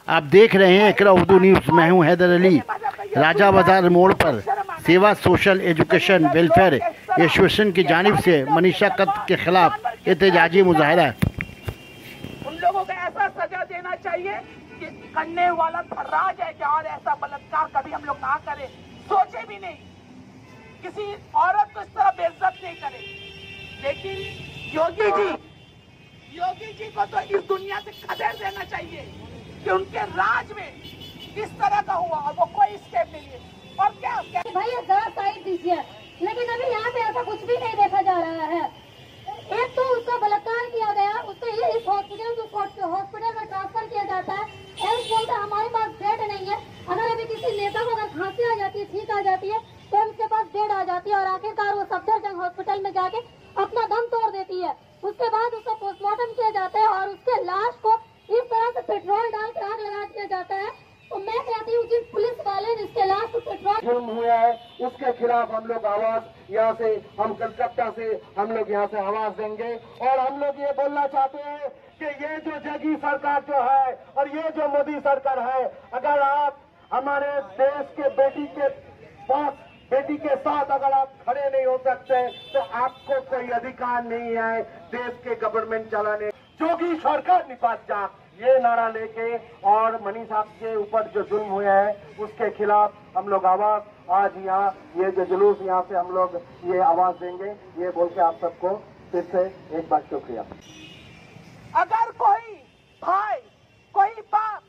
आप देख रहे हैं इकरा उर्दू न्यूज़। मैं हूं हैदर अली। राजा बाजार मोड़ पर सेवा सोशल एजुकेशन वेलफेयर एसोसिएशन की जानिब से मनीषा कत्ल के खिलाफ एहतजाजी मुजाहरा। उन लोगों को ऐसा सजा देना चाहिए कि करने वाला फर्राज है क्या, और ऐसा बलात्कार कभी हम लोग ना करें, सोचे भी नहीं, किसी औरत को इस तरह बेइज्जत नहीं करे। लेकिन योगी जी को तो इस दुनिया से खदेड़ देना चाहिए कि उनके राज में किस तरह का हुआ और वो कोई स्टेप नहीं है। और क्या भाई जरा साइड दीजिए, लेकिन अभी यहाँ पे ऐसा कुछ भी नहीं देखा जा रहा है। एक तो उसका बलात्कार किया गया, उसको इस हॉस्पिटल में ट्रांसफर किया जाता है। एम्स बोलता है हमारे पास बेड नहीं है। अगर अभी किसी नेता को अगर खांसी आ जाती है, छींक आ जाती है, तो उसके पास बेड आ जाती है और आखिरकार वो सफदरजंग हॉस्पिटल में जाके अपना दम तोड़ देती है। उसके बाद उसका पोस्टमार्टम किया जाता है और उसके लाश को इस तरह से पेट्रोल डाल कर आग लगा दिया जाता है। तो मैं कहती हूँ जिस पुलिस वाले ने इसके लाश को पेट्रोल जुर्म हुआ है उसके खिलाफ हम लोग आवाज यहाँ से, हम कलकत्ता से हम लोग यहाँ से आवाज देंगे। और हम लोग ये बोलना चाहते हैं कि ये जो जगी सरकार जो है और ये जो मोदी सरकार है, अगर आप हमारे देश के बेटी के साथ अगर आप खड़े नहीं हो सकते तो आपको कोई अधिकार नहीं है देश के गवर्नमेंट चलाने। जोगी सरकार निपात जा, ये नारा लेके और मनीषा के ऊपर जो जुल्म हुए हैं उसके खिलाफ हम लोग आवाज आज यहाँ ये जो जुलूस यहाँ से हम लोग ये आवाज देंगे। ये बोल के आप सबको फिर से एक बार शुक्रिया। अगर कोई भाई, कोई बाप